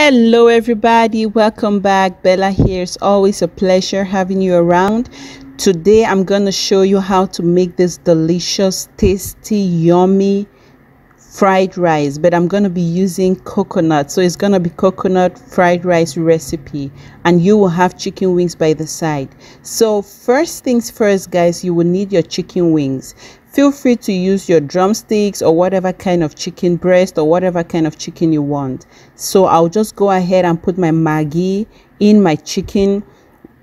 Hello everybody, welcome back. Bella here. It's always a pleasure having you around. Today I'm gonna show you how to make this delicious, tasty, yummy fried rice, but I'm gonna be using coconut, so it's gonna be coconut fried rice recipe, and you will have chicken wings by the side. So first things first, guys, you will need your chicken wings. Feel free to use your drumsticks or whatever kind of chicken breast or whatever kind of chicken you want. So I'll just go ahead and put my Maggi in my chicken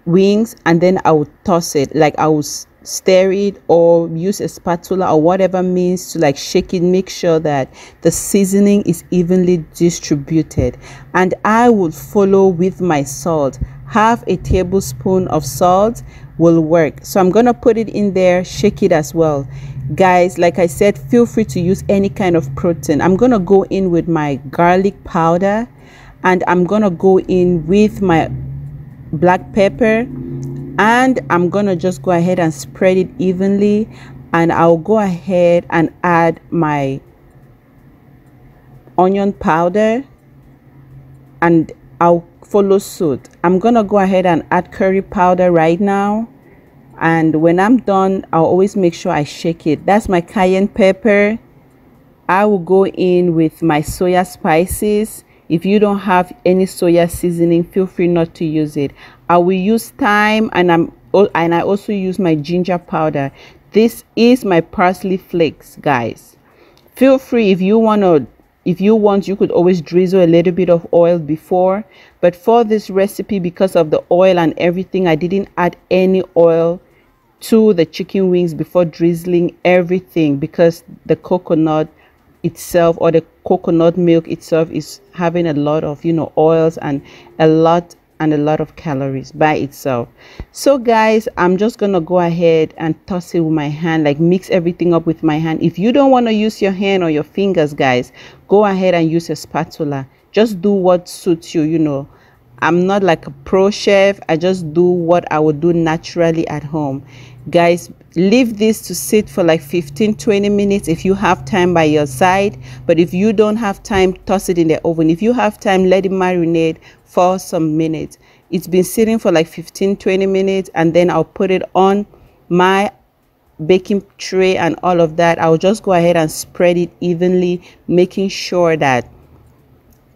wings, and then I will toss it, like I will stir it or use a spatula or whatever means to like shake it, make sure that the seasoning is evenly distributed. And I will follow with my salt. Half a tablespoon of salt will work, so I'm gonna put it in there, shake it as well. Guys, like I said, feel free to use any kind of protein. I'm gonna go in with my garlic powder, and I'm gonna go in with my black pepper, and I'm gonna just go ahead and spread it evenly, and I'll go ahead and add my onion powder, and I'll follow suit. I'm gonna go ahead and add curry powder right now, and when I'm done, I'll always make sure I shake it. That's my cayenne pepper. I will go in with my soya spices. If you don't have any soya seasoning, feel free not to use it. I will use thyme, and I also use my ginger powder. This is my parsley flakes, guys. Feel free, if you want, you could always drizzle a little bit of oil before, but for this recipe, because of the oil and everything, I didn't add any oil to the chicken wings before drizzling everything, because the coconut itself, or the coconut milk itself, is having a lot of oils and a lot of calories by itself. So guys, I'm just gonna go ahead and toss it with my hand, like mix everything up with my hand. If you don't want to use your hand or your fingers, guys, go ahead and use a spatula. Just do what suits you. I'm not like a pro chef. I just do what I would do naturally at home. Guys, leave this to sit for like 15-20 minutes if you have time by your side. But if you don't have time, toss it in the oven. If you have time, let it marinate for some minutes. It's been sitting for like 15-20 minutes, and then I'll put it on my baking tray and all of that. I'll just go ahead and spread it evenly, making sure that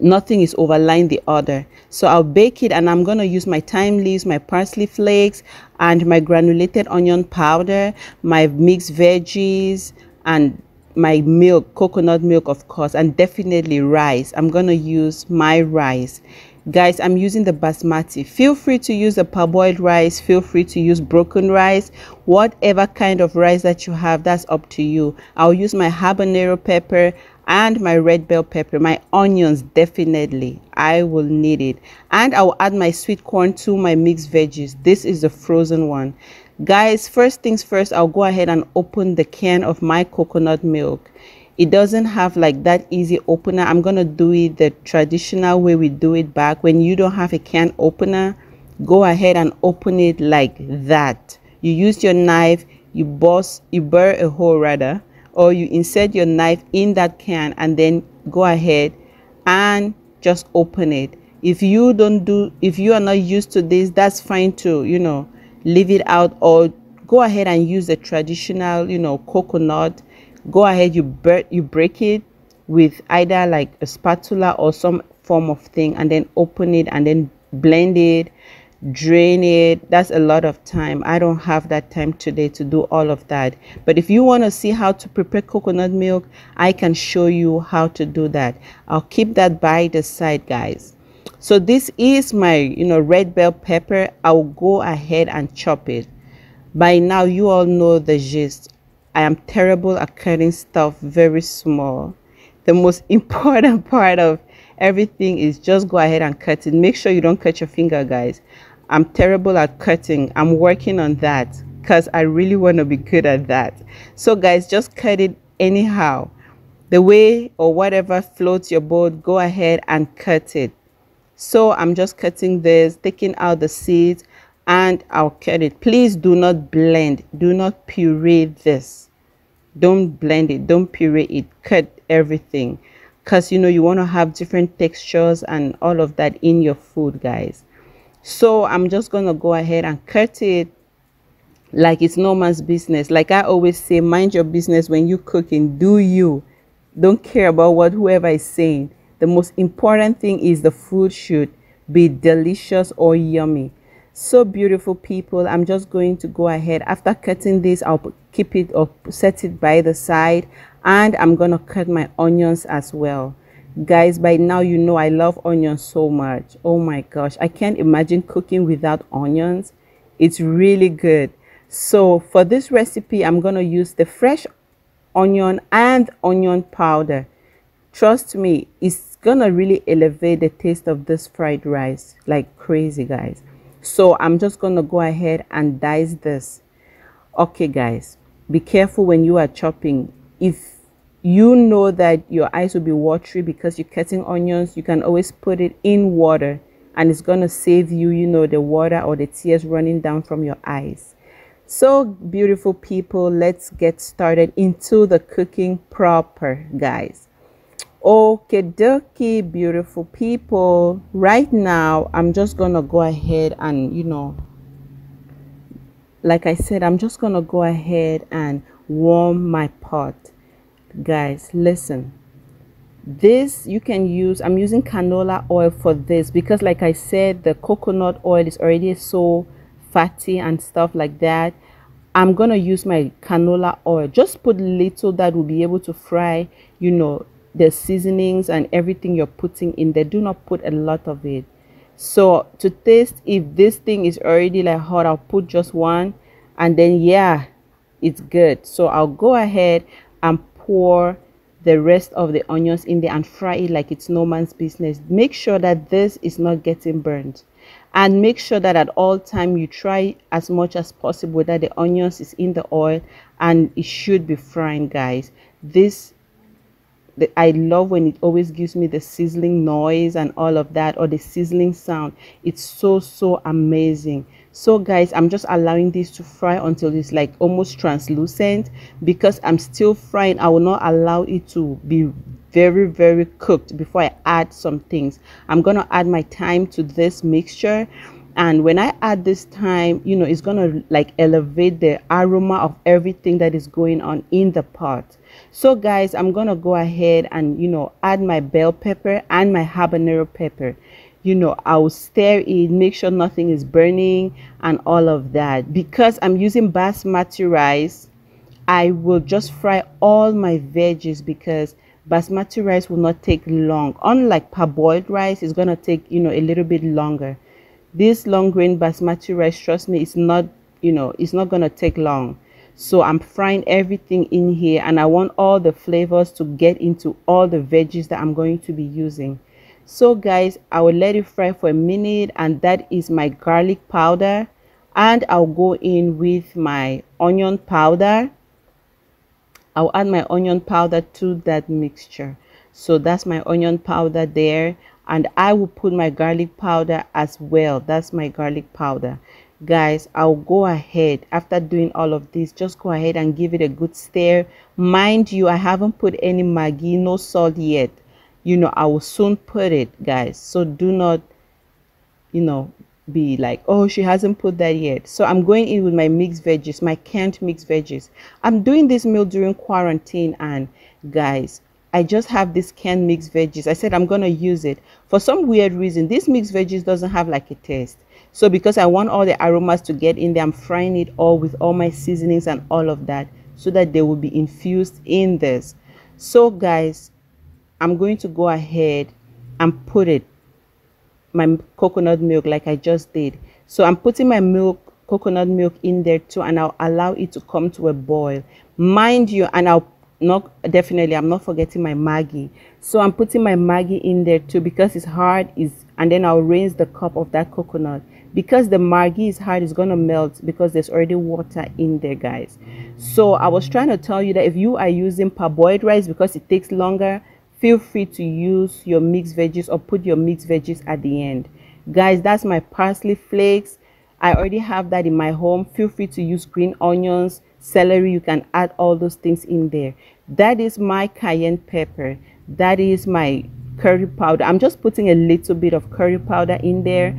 nothing is overlying the other. So I'll bake it, and I'm going to use my thyme leaves, my parsley flakes, and my granulated onion powder, my mixed veggies, and my milk, coconut milk, of course, and definitely rice. I'm going to use my rice. Guys, I'm using the basmati. Feel free to use the parboiled rice. Feel free to use broken rice. Whatever kind of rice that you have, that's up to you. I'll use my habanero pepper and my red bell pepper. My onions, definitely, I will need it. And I will add my sweet corn to my mixed veggies. This is the frozen one. Guys, first things first, I'll go ahead and open the can of my coconut milk. It doesn't have like that easy opener. I'm gonna do it the traditional way we do it back. When you don't have a can opener, go ahead and open it like that. You use your knife, you burr a hole rather, or you insert your knife in that can, and then go ahead and just open it. If you are not used to this, that's fine too. Leave it out, or go ahead and use the traditional coconut. Go ahead, you break it with either like a spatula or some form of thing, and then open it, and then blend it, drain it. That's a lot of time. I don't have that time today to do all of that. But if you want to see how to prepare coconut milk, I can show you how to do that. I'll keep that by the side, guys. So this is my red bell pepper. I'll go ahead and chop it. By now you all know the gist. I am terrible at cutting stuff very small. The most important part of everything is just go ahead and cut it. Make sure you don't cut your finger, guys. I'm terrible at cutting. I'm working on that because I really want to be good at that. So guys, just cut it anyhow, the way or whatever floats your boat. Go ahead and cut it. So I'm just cutting this, taking out the seeds, and I'll cut it. Please do not blend, do not puree this. Don't blend it, don't puree it. Cut everything. because you know you want to have different textures and all of that in your food, guys. So I'm just gonna go ahead and cut it like it's no man's business. Like I always say, mind your business when you cooking. Do you, don't care about what whoever is saying. The most important thing is the food should be delicious or yummy. So beautiful people, I'm just going to go ahead. After cutting this, I'll keep it or set it by the side, and I'm gonna cut my onions as well. Guys, by now you know I love onions so much. Oh my gosh, I can't imagine cooking without onions. It's really good. So for this recipe, I'm gonna use the fresh onion and onion powder. Trust me, it's gonna really elevate the taste of this fried rice like crazy, guys. So I'm just gonna go ahead and dice this. Okay guys, be careful when you are chopping. If you know that your eyes will be watery because you're cutting onions, you can always put it in water, and it's gonna save you, you know, the water or the tears running down from your eyes. So beautiful people, let's get started into the cooking proper, guys. Okay dokie, beautiful people, right now I'm just gonna go ahead and, you know, like I said, I'm just gonna go ahead and warm my pot. Guys, listen, this you can use, I'm using canola oil for this because like I said, the coconut oil is already so fatty and stuff like that. I'm gonna use my canola oil. Just put little that will be able to fry, you know, the seasonings and everything you're putting in there. Do not put a lot of it. So to taste, if this thing is already like hot, I'll put just one, and then yeah, it's good. So I'll go ahead and pour the rest of the onions in there and fry it like it's no man's business. Make sure that this is not getting burnt, and make sure that at all time you try as much as possible that the onions is in the oil and it should be frying, guys. I love when it always gives me the sizzling noise and all of that, or the sizzling sound. It's so amazing. So guys, I'm just allowing this to fry until it's like almost translucent. Because I'm still frying, I will not allow it to be very cooked before I add some things. I'm gonna add my thyme to this mixture, and when I add this thyme, you know, it's gonna like elevate the aroma of everything that is going on in the pot. So guys, I'm gonna go ahead and, you know, add my bell pepper and my habanero pepper. You know, I'll stir it, make sure nothing is burning and all of that. Because I'm using basmati rice, I will just fry all my veggies because basmati rice will not take long. Unlike parboiled rice, it's gonna take, you know, a little bit longer. This long grain basmati rice, trust me, it's not, you know, it's not gonna take long. So I'm frying everything in here, and I want all the flavors to get into all the veggies that I'm going to be using. So guys, I will let it fry for a minute, and that is my garlic powder, and I'll go in with my onion powder. I'll add my onion powder to that mixture. So that's my onion powder there, and I will put my garlic powder as well. That's my garlic powder. Guys, I'll go ahead, after doing all of this, just go ahead and give it a good stir. Mind you, I haven't put any Maggi, no salt yet. You know, I will soon put it, guys. So do not, you know, be like, oh, she hasn't put that yet. So I'm going in with my mixed veggies, my canned mixed veggies. I'm doing this meal during quarantine, and guys, I just have this canned mixed veggies. I said I'm gonna use it. For some weird reason, this mixed veggies doesn't have like a taste. So because I want all the aromas to get in there, I'm frying it all with all my seasonings and all of that, so that they will be infused in this. So guys, I'm going to go ahead and put it, my coconut milk, like I just did. So I'm putting my coconut milk in there too, and I'll allow it to come to a boil. Mind you, and I'm not forgetting my Maggi. So I'm putting my Maggi in there too, because it's hard, and then I'll rinse the cup of that coconut. Because the Maggi is hard, it's gonna melt because there's already water in there, guys. So I was trying to tell you that if you are using parboiled rice, because it takes longer, feel free to use your mixed veggies or put your mixed veggies at the end. Guys, that's my parsley flakes. I already have that in my home. Feel free to use green onions, celery. You can add all those things in there. That is my cayenne pepper. That is my curry powder. I'm just putting a little bit of curry powder in there.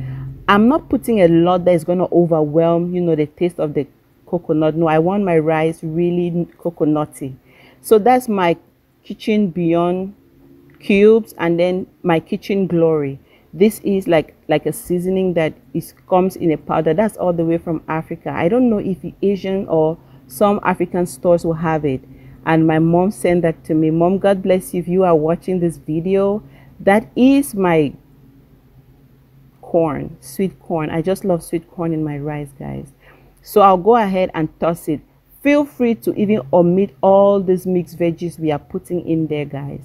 I'm not putting a lot that is going to overwhelm, the taste of the coconut. No, I want my rice really coconutty. So that's my kitchen beyond cubes, and then my kitchen glory. This is like a seasoning that is comes in a powder. That's all the way from Africa. I don't know if Asian or some African stores will have it. And my mom sent that to me. Mom, God bless you if you are watching this video. That is my corn, sweet corn. I just love sweet corn in my rice, guys. So I'll go ahead and toss it. Feel free to even omit all these mixed veggies we are putting in there, guys.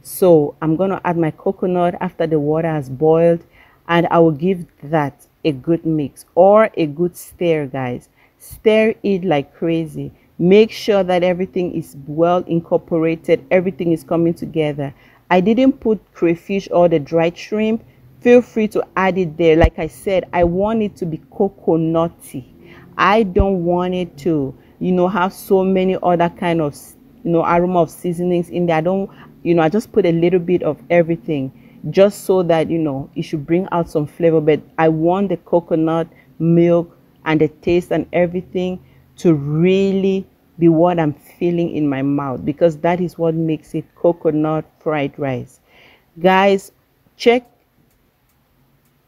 So I'm going to add my coconut after the water has boiled, and I will give that a good mix or a good stir, guys. Stir it like crazy. Make sure that everything is well incorporated, everything is coming together. I didn't put crayfish or the dried shrimp. Feel free to add it there. Like I said, I want it to be coconutty. I don't want it to have so many other kind of aroma of seasonings in there. I don't I just put a little bit of everything just so that it should bring out some flavor. But I want the coconut milk and the taste and everything to really be what I'm feeling in my mouth, because that is what makes it coconut fried rice. Guys, check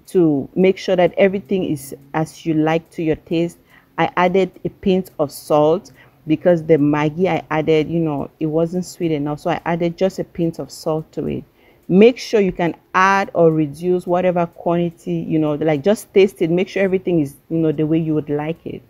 to make sure that everything is as you like to your taste. I added a pinch of salt because the Maggi I added, it wasn't sweet enough. So I added just a pinch of salt to it. Make sure you can add or reduce whatever quantity, like just taste it. Make sure everything is, the way you would like it.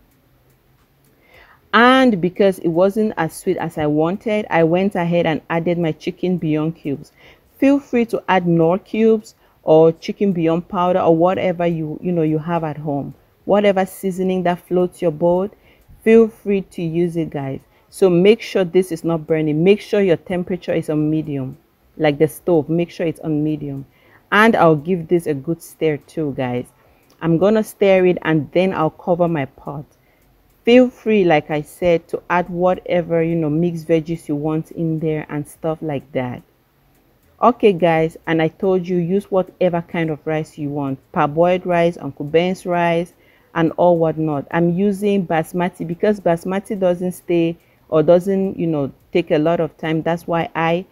And because it wasn't as sweet as I wanted, I went ahead and added my chicken bouillon cubes. Feel free to add Knorr cubes or chicken bouillon powder or whatever you have at home. Whatever seasoning that floats your boat, feel free to use it, guys. So make sure this is not burning. Make sure your temperature is on medium, like the stove. Make sure it's on medium. And I'll give this a good stir too, guys. I'm gonna stir it and then I'll cover my pot. Feel free, like I said, to add whatever mixed veggies you want in there and stuff like that. Okay, guys, and I told you use whatever kind of rice you want. Parboiled rice, Uncle Ben's rice, and all whatnot. I'm using basmati because basmati doesn't stay or doesn't take a lot of time. That's why I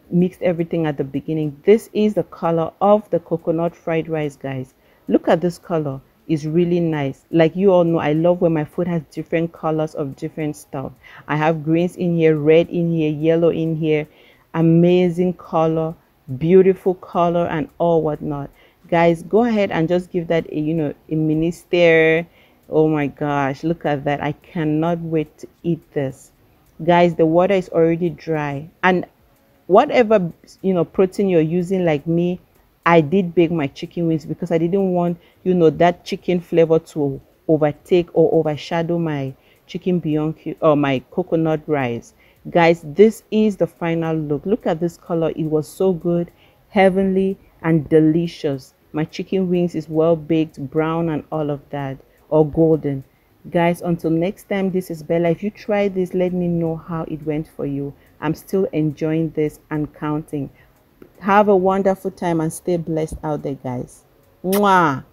mixed everything at the beginning. This is the color of the coconut fried rice, guys. Look at this color. Is really nice. Like you all know, I love when my food has different colors of different stuff. I have greens in here, red in here, yellow in here. Amazing color, beautiful color, and all whatnot. Guys, go ahead and just give that a a mini stir. Oh my gosh, look at that. I cannot wait to eat this. Guys, the water is already dry, and whatever protein you're using, like me, I did bake my chicken wings because I didn't want that chicken flavor to overtake or overshadow my chicken bouillon or my coconut rice. Guys, this is the final look. Look at this color. It was so good, heavenly, and delicious. My chicken wings is well baked, brown, and all of that, or golden. Guys, until next time, this is Bella. If you try this, let me know how it went for you. I'm still enjoying this and counting. Have a wonderful time and stay blessed out there, guys. Mwah.